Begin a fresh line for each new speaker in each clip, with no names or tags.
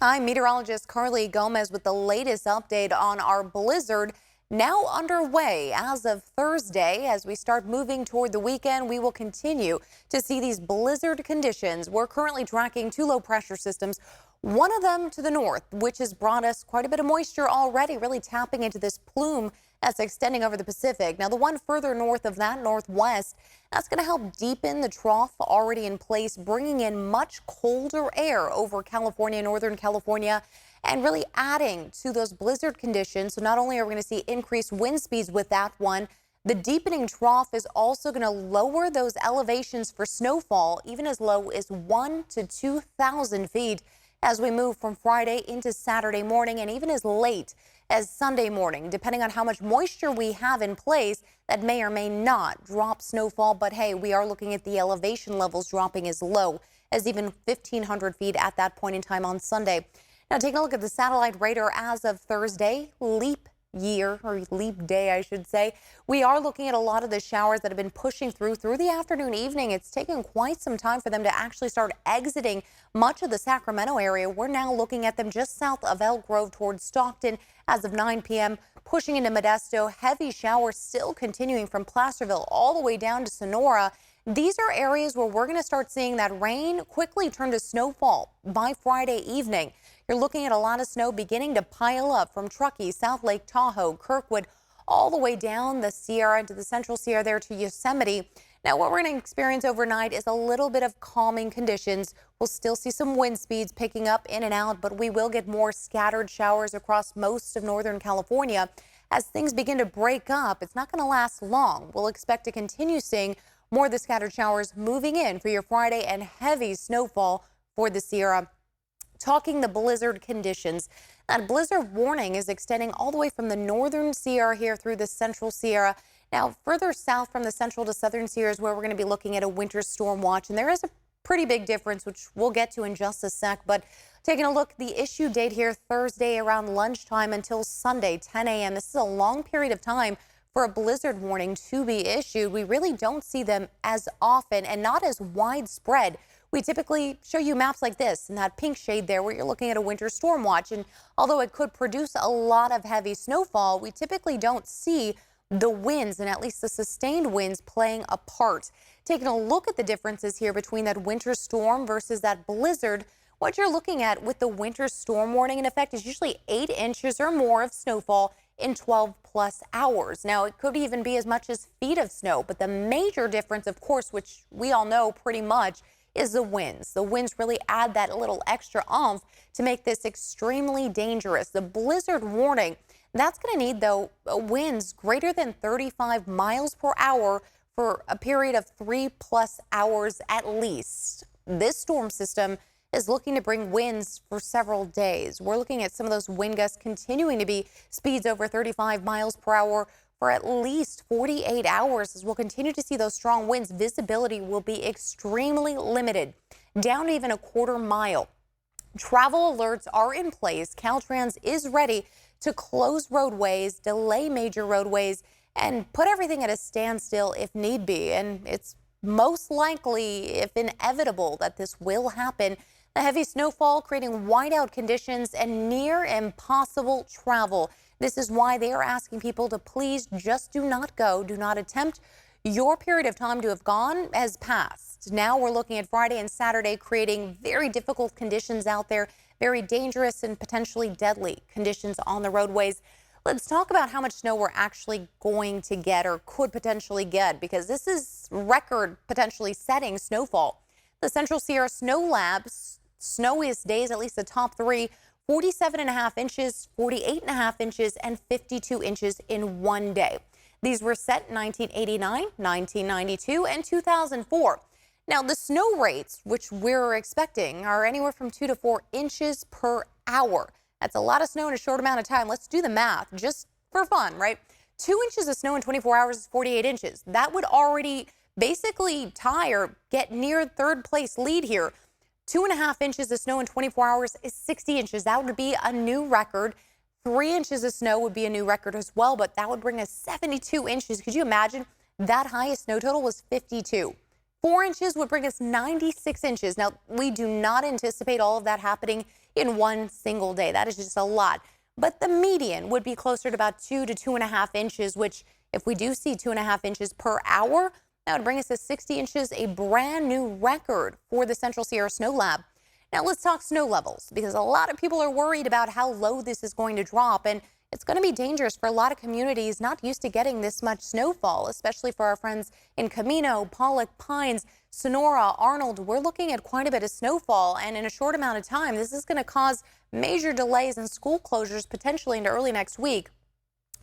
I'm meteorologist Carley Gomez with the latest update on our blizzard now underway as of Thursday. As we start moving toward the weekend, we will continue to see these blizzard conditions. We're currently tracking two low pressure systems, one of them to the north, which has brought us quite a bit of moisture already, really tapping into this plume that's extending over the Pacific. Now, the one further north of that, northwest, that's going to help deepen the trough already in place, bringing in much colder air over California, Northern California, and really adding to those blizzard conditions. So not only are we going to see increased wind speeds with that one, the deepening trough is also going to lower those elevations for snowfall, even as low as 1,000 to 2,000 feet as we move from Friday into Saturday morning, and even as late as Sunday morning, depending on how much moisture we have in place. That may or may not drop snowfall, but hey, we are looking at the elevation levels dropping as low as even 1,500 feet at that point in time on Sunday. Now, taking a look at the satellite radar as of Thursday, leap year, or leap day, I should say, we are looking at a lot of the showers that have been pushing through the afternoon, evening. It's taken quite some time for them to actually start exiting much of the Sacramento area. We're now looking at them just south of Elk Grove towards Stockton as of 9 p.m., pushing into Modesto. Heavy showers still continuing from Placerville all the way down to Sonora. These are areas where we're going to start seeing that rain quickly turn to snowfall by Friday evening. You're looking at a lot of snow beginning to pile up from Truckee, South Lake Tahoe, Kirkwood, all the way down the Sierra into the Central Sierra there to Yosemite. Now, what we're going to experience overnight is a little bit of calming conditions. We'll still see some wind speeds picking up in and out, but we will get more scattered showers across most of Northern California. As things begin to break up, it's not going to last long. We'll expect to continue seeing more of the scattered showers moving in for your Friday and heavy snowfall for the Sierra. Talking the blizzard conditions, that blizzard warning is extending all the way from the northern Sierra here through the Central Sierra. Now, further south from the Central to Southern Sierra is where we're going to be looking at a winter storm watch, and there is a pretty big difference, which we'll get to in just a sec. But taking a look, the issue date here Thursday around lunchtime until Sunday 10 a.m. This is a long period of time for a blizzard warning to be issued. We really don't see them as often and not as widespread. We typically show you maps like this in that pink shade there where you're looking at a winter storm watch. And although it could produce a lot of heavy snowfall, we typically don't see the winds and at least the sustained winds playing a part. Taking a look at the differences here between that winter storm versus that blizzard, what you're looking at with the winter storm warning in effect is usually 8 inches or more of snowfall in 12 plus hours. Now, it could even be as much as feet of snow, but the major difference, of course, which we all know pretty much, is the winds. The winds really add that little extra oomph to make this extremely dangerous. The blizzard warning, that's going to need, though, winds greater than 35 miles per hour for a period of 3+ hours at least. This storm system is looking to bring winds for several days. We're looking at some of those wind gusts continuing to be speeds over 35 miles per hour for at least 48 hours as we'll continue to see those strong winds. Visibility will be extremely limited, down to even a quarter mile. Travel alerts are in place. Caltrans is ready to close roadways, delay major roadways, and put everything at a standstill if need be. And it's most likely, if inevitable, that this will happen. The heavy snowfall creating whiteout conditions and near impossible travel. This is why they are asking people to please just do not go, do not attempt. Your period of time to have gone has passed. Now we're looking at Friday and Saturday creating very difficult conditions out there, very dangerous and potentially deadly conditions on the roadways. Let's talk about how much snow we're actually going to get or could potentially get, because this is record potentially setting snowfall. The Central Sierra Snow Lab's snowiest days, at least the top three, 47.5 inches, 48.5 inches, and 52 inches in one day. These were set in 1989, 1992, and 2004. Now, the snow rates, which we're expecting, are anywhere from 2 to 4 inches per hour. That's a lot of snow in a short amount of time. Let's do the math just for fun, right? 2 inches of snow in 24 hours is 48 inches. That would already basically tie or get near third place lead here. 2.5 inches of snow in 24 hours is 60 inches. That would be a new record. 3 inches of snow would be a new record as well, but that would bring us 72 inches. Could you imagine? That highest snow total was 52. 4 inches would bring us 96 inches. Now, we do not anticipate all of that happening in one single day. That is just a lot. But the median would be closer to about 2 to 2.5 inches, which if we do see 2.5 inches per hour, that would bring us to 60 inches, a brand new record for the Central Sierra Snow Lab. Now let's talk snow levels, because a lot of people are worried about how low this is going to drop, and it's going to be dangerous for a lot of communities not used to getting this much snowfall, especially for our friends in Camino, Pollock, Pines, Sonora, Arnold. We're looking at quite a bit of snowfall, and in a short amount of time, this is going to cause major delays and school closures potentially into early next week.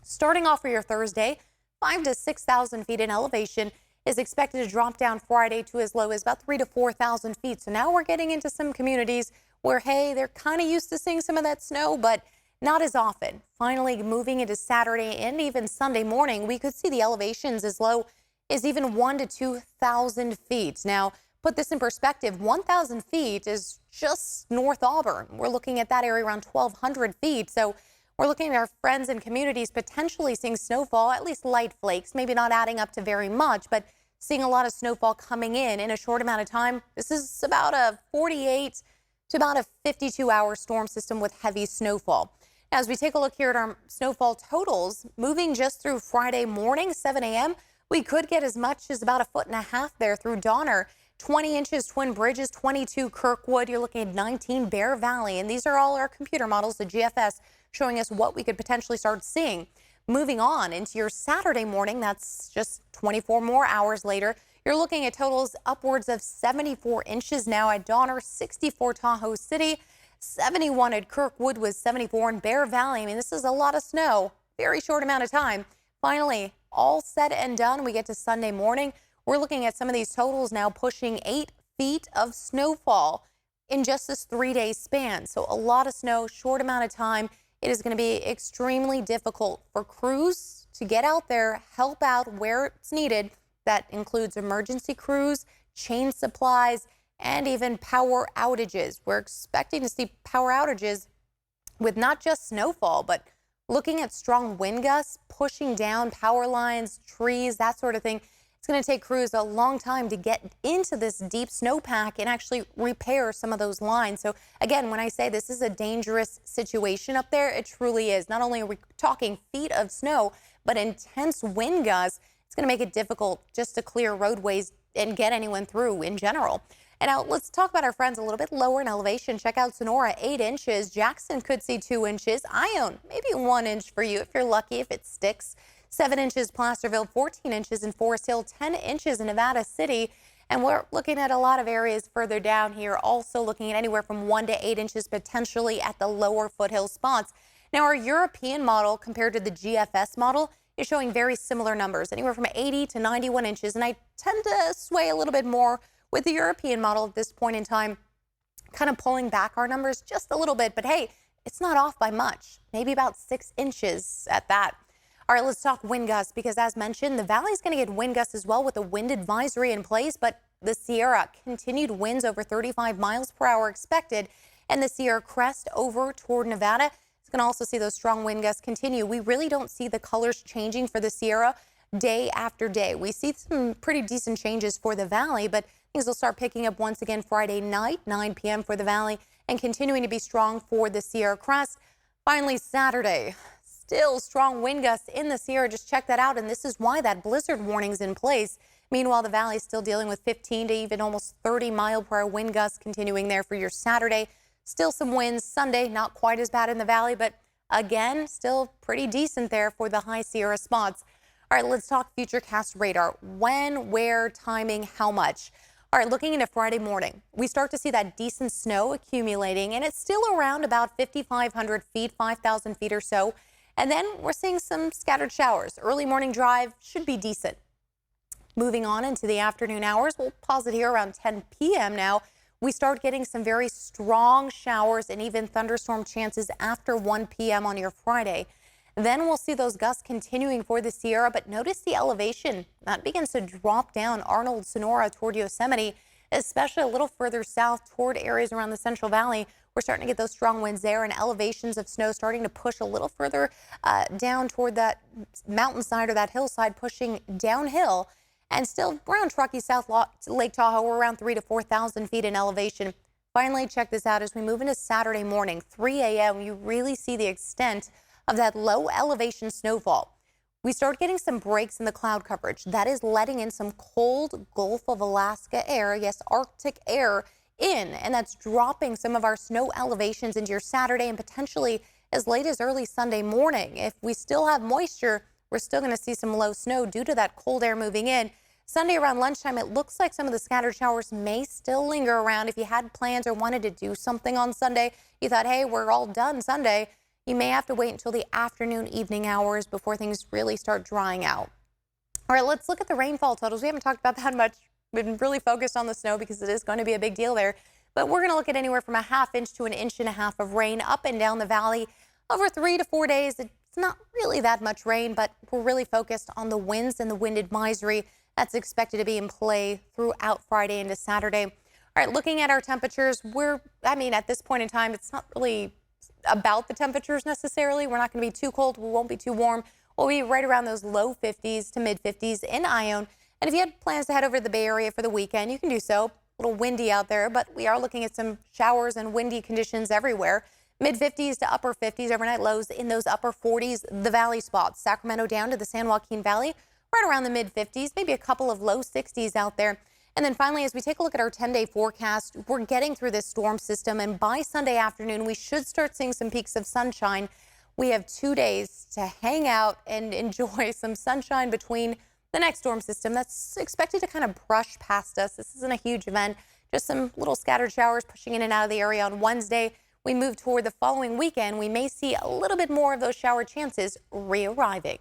Starting off for your Thursday, 5,000 to 6,000 feet in elevation is expected to drop down Friday to as low as about 3,000 to 4,000 feet. So now we're getting into some communities where, hey, they're kind of used to seeing some of that snow, but not as often. Finally, moving into Saturday and even Sunday morning, we could see the elevations as low as even 1,000 to 2,000 feet. Now, put this in perspective, 1,000 feet is just North Auburn. We're looking at that area around 1,200 feet. So we're looking at our friends and communities potentially seeing snowfall, at least light flakes, maybe not adding up to very much, but seeing a lot of snowfall coming in a short amount of time. This is about a 48 to about a 52-hour storm system with heavy snowfall. As we take a look here at our snowfall totals, moving just through Friday morning, 7 a.m., we could get as much as about 1.5 feet there through Donner. 20 inches, Twin Bridges, 22 Kirkwood. You're looking at 19 Bear Valley, and these are all our computer models, the GFS, showing us what we could potentially start seeing. Moving on into your Saturday morning, that's just 24 more hours later, you're looking at totals upwards of 74 inches now at Donner, 64 Tahoe City, 71 at Kirkwood with 74 in Bear Valley. I mean, this is a lot of snow, very short amount of time. Finally, all said and done, we get to Sunday morning. We're looking at some of these totals now pushing 8 feet of snowfall in just this 3-day span. So a lot of snow, short amount of time. It is going to be extremely difficult for crews to get out there, help out where it's needed. That includes emergency crews, chain supplies, and even power outages. We're expecting to see power outages with not just snowfall, but looking at strong wind gusts, pushing down power lines, trees, that sort of thing. It's going to take crews a long time to get into this deep snowpack and actually repair some of those lines. So again, when I say this is a dangerous situation up there, it truly is. Not only are we talking feet of snow, but intense wind gusts. It's going to make it difficult just to clear roadways and get anyone through in general. And now let's talk about our friends a little bit lower in elevation. Check out Sonora, 8 inches. Jackson could see 2 inches. Ione, maybe 1 inch for you if you're lucky, if it sticks. 7 inches Placerville, 14 inches in Forest Hill, 10 inches in Nevada City. And we're looking at a lot of areas further down here, also looking at anywhere from 1 to 8 inches potentially at the lower foothill spots. Now, our European model compared to the GFS model is showing very similar numbers, anywhere from 80 to 91 inches. And I tend to sway a little bit more with the European model at this point in time, kind of pulling back our numbers just a little bit. But hey, it's not off by much, maybe about 6 inches at that. All right, let's talk wind gusts, because as mentioned, the valley is going to get wind gusts as well with a wind advisory in place, but the Sierra continued winds over 35 miles per hour expected, and the Sierra crest over toward Nevada is going to also see those strong wind gusts continue. We really don't see the colors changing for the Sierra day after day. We see some pretty decent changes for the valley, but things will start picking up once again Friday night, 9 p.m. for the valley, and continuing to be strong for the Sierra crest. Finally, Saturday. Still strong wind gusts in the Sierra. Just check that out. And this is why that blizzard warning is in place. Meanwhile, the valley is still dealing with 15 to even almost 30 mile per hour wind gusts continuing there for your Saturday. Still some winds Sunday, not quite as bad in the valley, but again, still pretty decent there for the high Sierra spots. All right, let's talk Futurecast radar. When, where, timing, how much? All right, looking into Friday morning, we start to see that decent snow accumulating, and it's still around about 5,500 feet, 5,000 feet or so. And then we're seeing some scattered showers. Early morning drive should be decent. Moving on into the afternoon hours, we'll pause it here around 10 p.m. now. We start getting some very strong showers and even thunderstorm chances after 1 p.m. on your Friday. Then we'll see those gusts continuing for the Sierra, but notice the elevation. That begins to drop down Arnold, Sonora toward Yosemite, especially a little further south toward areas around the Central Valley. We're starting to get those strong winds there and elevations of snow starting to push a little further down toward that mountainside or that hillside, pushing downhill. and still around Truckee, South Lake Tahoe, we're around 3,000 to 4,000 feet in elevation. Finally, check this out. As we move into Saturday morning, 3 a.m., you really see the extent of that low elevation snowfall. We start getting some breaks in the cloud coverage. That is letting in some cold Gulf of Alaska air, yes, Arctic air in, and that's dropping some of our snow elevations into your Saturday and potentially as late as early Sunday morning. If we still have moisture, we're still going to see some low snow due to that cold air moving in. Sunday around lunchtime, it looks like some of the scattered showers may still linger around. If you had plans or wanted to do something on Sunday, you thought, hey, we're all done Sunday, you may have to wait until the afternoon, evening hours before things really start drying out. All right, let's look at the rainfall totals. We haven't talked about that much. We've been really focused on the snow because it is going to be a big deal there. But we're going to look at anywhere from a ½ inch to an inch and a half of rain up and down the valley over 3 to 4 days. It's not really that much rain, but we're really focused on the winds and the wind advisory that's expected to be in play throughout Friday into Saturday. All right, looking at our temperatures, at this point in time, it's not really about the temperatures necessarily. We're not going to be too cold. We won't be too warm. We'll be right around those low 50s to mid 50s in Ione. And if you had plans to head over to the Bay Area for the weekend, you can do so. A little windy out there, but we are looking at some showers and windy conditions everywhere. Mid 50s to upper 50s, overnight lows in those upper 40s, the valley spots. Sacramento down to the San Joaquin Valley, right around the mid 50s, maybe a couple of low 60s out there. And then finally, as we take a look at our 10-day forecast, we're getting through this storm system, and by Sunday afternoon, we should start seeing some peaks of sunshine. We have 2 days to hang out and enjoy some sunshine between the next storm system that's expected to kind of brush past us. This isn't a huge event, just some little scattered showers pushing in and out of the area on Wednesday. We move toward the following weekend. We may see a little bit more of those shower chances re-arriving.